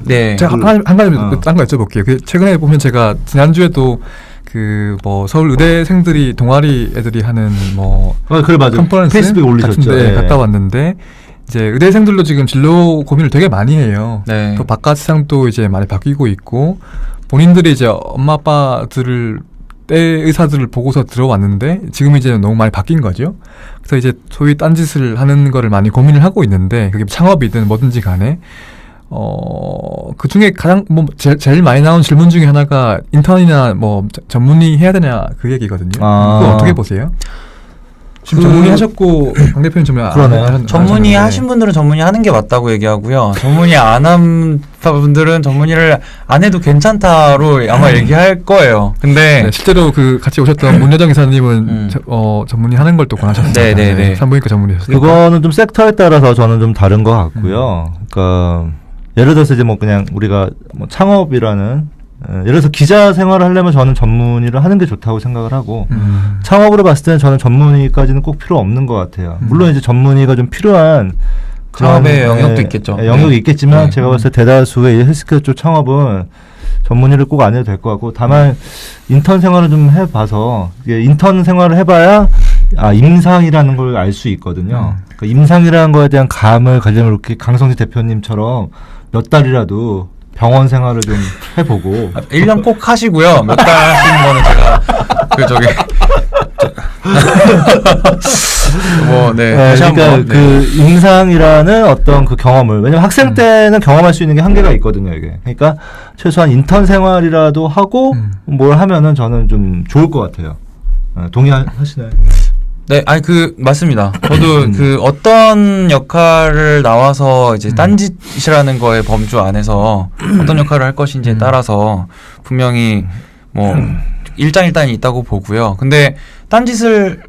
네. 제가 한 가지 딴 거 여쭤볼게요. 최근에 보면 제가 지난주에도 그 뭐 서울 의대생들이 동아리 애들이 하는 뭐 그래 맞아. 컨퍼런스 페이스북에 올리셨죠. 같은데 네. 갔다 왔는데 이제 의대생들도 지금 진로 고민을 되게 많이 해요. 네. 또 바깥 세상도 이제 많이 바뀌고 있고 본인들이 이제 엄마 아빠들을 때 의사들을 보고서 들어왔는데 지금 이제 너무 많이 바뀐 거죠. 그래서 이제 소위 딴짓을 하는 거를 많이 고민을 하고 있는데 그게 창업이든 뭐든지 간에 그 중에 가장 제일 많이 나온 질문 중에 하나가 인턴이나 뭐 전문의 해야 되냐 그 얘기거든요. 그거 어떻게 보세요? 지금 전문의 하셨고 강 대표님 그러네요. 전문의 하신 분들은 전문의 하는 게 맞다고 얘기하고요. 전문의 안 한 분들은 전문의를 안 해도 괜찮다로 아마 얘기할 거예요. 근데 네, 실제로 그 같이 오셨던 문여정 이사님은 전문의 하는 걸 또 권하셨어요. 네네네. 산부인과 전문의셨어요. 그거는 좀 섹터에 따라서 저는 좀 다른 것 같고요. 그러니까 예를 들어서 이제 뭐 그냥 우리가 뭐 창업이라는 예를 들어서 기자 생활을 하려면 저는 전문의를 하는 게 좋다고 생각을 하고 창업으로 봤을 때는 저는 전문의까지는 꼭 필요 없는 것 같아요. 물론 이제 전문의가 좀 필요한 창업의 영역도 있겠죠. 영역이 있겠지만 네. 제가 봤을 때 대다수의 헬스케어 쪽 창업은 전문의를 꼭 안 해도 될 것 같고 다만 인턴 생활을 좀 해봐서 인턴 생활을 해봐야 임상이라는 걸 알 수 있거든요. 그러니까 임상이라는 거에 대한 감을 가지면 이렇게 강성지 대표님처럼 몇 달이라도 병원 생활을 좀 해보고 1년 꼭 하시고요. 몇 달 하시는 거는 제가 다시 그러니까 한번 그 임상이라는 어떤 그 경험을 왜냐면 학생 때는 경험할 수 있는 게 한계가 있거든요. 이게 그러니까 최소한 인턴 생활이라도 하고 뭘 하면은 저는 좀 좋을 것 같아요. 동의하시나요? 네, 맞습니다. 저도 그 어떤 역할을 나와서 이제 딴짓이라는 거의 범주 안에서 어떤 역할을 할 것인지에 따라서 분명히 뭐 일장일단이 있다고 보고요. 근데 딴짓이라는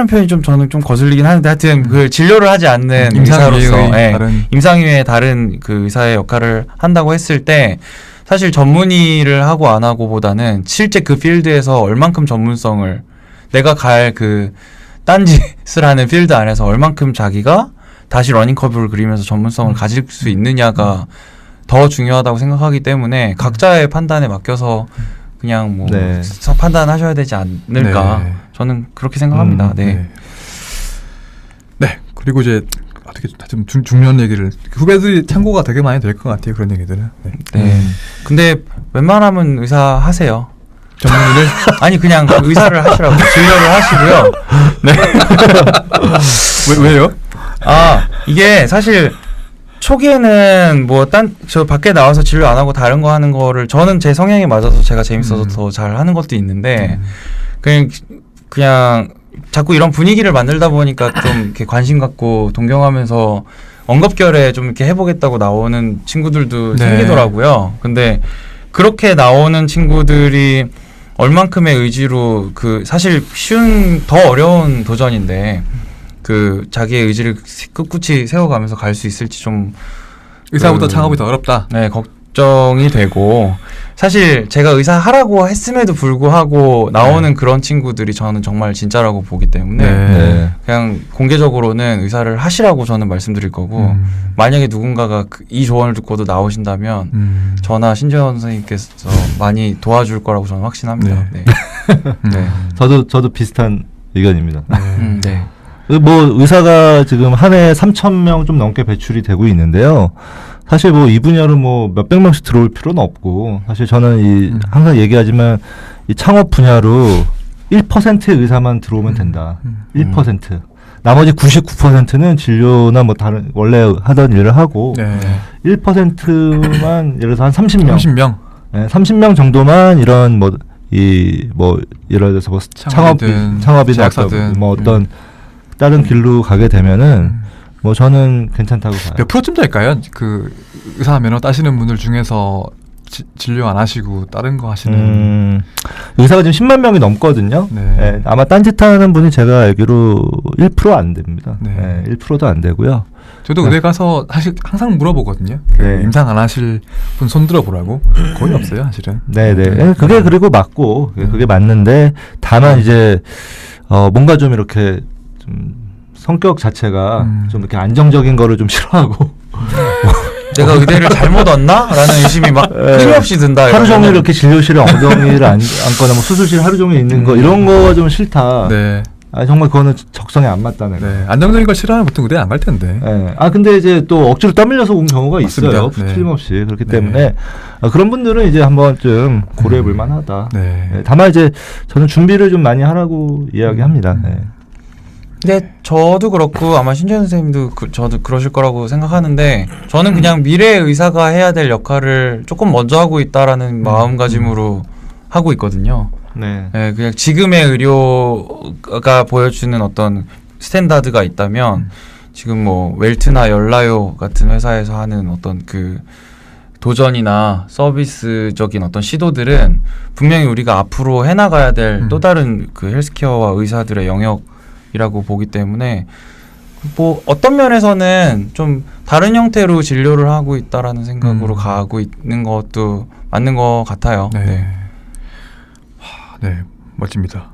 표현이 저는 좀 거슬리긴 하는데 하여튼 그 진료를 하지 않는 의사로서 임상위의 다른 그 의사의 역할을 한다고 했을 때 사실 전문의를 하고 안 하고 보다는 실제 그 필드에서 얼만큼 전문성을 내가 갈 그 딴짓을 하는 필드 안에서 얼만큼 자기가 다시 러닝커브를 그리면서 전문성을 가질 수 있느냐가 더 중요하다고 생각하기 때문에 각자의 판단에 맡겨서 그냥 뭐 판단하셔야 되지 않을까 저는 그렇게 생각합니다. 네. 그리고 이제 어떻게 좀 중요한 얘기를 후배들이 참고가 되게 많이 될 것 같아요. 그런 얘기들은. 근데 웬만하면 의사 하세요. 전문의를? 아니 그냥 의사를 하시라고 진료를 하시고요. 네. 왜요? 이게 사실 초기에는 저 밖에 나와서 진료 안 하고 다른 거 하는 거를 저는 제 성향에 맞아서 제가 재밌어서 더 잘 하는 것도 있는데 그냥 자꾸 이런 분위기를 만들다 보니까 좀 이렇게 관심 갖고 동경하면서 언급결에 좀 이렇게 해보겠다고 나오는 친구들도 생기더라고요. 근데 그렇게 나오는 친구들이 얼만큼의 의지로 사실 더 어려운 도전인데 자기의 의지를 꿋꿋이 세워가면서 갈 수 있을지 좀 의사보다 창업이 더 어렵다. 네, 걱정이 되고 사실 제가 의사 하라고 했음에도 불구하고 나오는 그런 친구들이 저는 정말 진짜라고 보기 때문에 그냥 공개적으로는 의사를 하시라고 저는 말씀드릴 거고 만약에 누군가가 이 조언을 듣고도 나오신다면 저나 신재원 선생님께서 많이 도와줄 거라고 저는 확신합니다. 저도 비슷한 의견입니다. 네. 의사가 지금 한 해에 3,000명 좀 넘게 배출이 되고 있는데요. 사실 이 분야로 몇백 명씩 들어올 필요는 없고, 사실 저는 항상 얘기하지만 이 창업 분야로 1%의 의사만 들어오면 된다. 1%. 나머지 99%는 진료나 다른 원래 하던 일을 하고 1%만 예를 들어서 한 30명. 30명 정도만 이런 예를 들어서 창업이나 어떤 다른 길로 가게 되면은 저는 괜찮다고 봐요. 몇 프로쯤 될까요? 그 의사 면허 따시는 분들 중에서 진료 안 하시고 다른 거 하시는 의사가 지금 10만 명이 넘거든요. 아마 딴짓하는 분이 제가 알기로 1% 안 됩니다. 1%도 안 되고요. 저도 의대 가서 사실 항상 물어보거든요. 임상 안 하실 분 손 들어보라고. 거의 없어요, 사실은. 그게 그리고 맞고 그게 맞는데 다만 이제 뭔가 좀 이렇게 좀 성격 자체가 좀 이렇게 안정적인 거를 좀 싫어하고 내가 의대를 잘못 왔나? 라는 의심이 막 끊임없이 든다. 하루 종일 이러면은. 이렇게 진료실에 엉덩이를 앉거나 뭐 수술실 하루 종일 있는 거 이런 거 좀 싫다. 네. 아, 정말 그거는 적성에 안 맞다는. 네. 안정적인 걸 싫어하면 보통 의대 안 갈 텐데. 네. 아 근데 이제 또 억지로 떠밀려서 온 경우가 맞습니다. 있어요. 네. 틀림없이 그렇기 네. 때문에 그런 분들은 이제 한번좀 고려해볼 만하다. 네. 네, 다만 이제 저는 준비를 좀 많이 하라고 이야기합니다. 네. 근데 저도 그렇고 아마 신재현 선생님도 저도 그러실 거라고 생각하는데 저는 그냥 미래의 의사가 해야 될 역할을 조금 먼저 하고 있다라는 마음가짐으로 하고 있거든요. 네. 네, 그냥 지금의 의료가 보여주는 어떤 스탠다드가 있다면 지금 뭐 웰트나 열라요 같은 회사에서 하는 어떤 그 도전이나 서비스적인 어떤 시도들은 분명히 우리가 앞으로 해나가야 될 또 다른 그 헬스케어와 의사들의 영역이라고 보기 때문에 뭐 어떤 면에서는 좀 다른 형태로 진료를 하고 있다라는 생각으로 가고 있는 것도 맞는 것 같아요. 네. 네. 네. 멋집니다.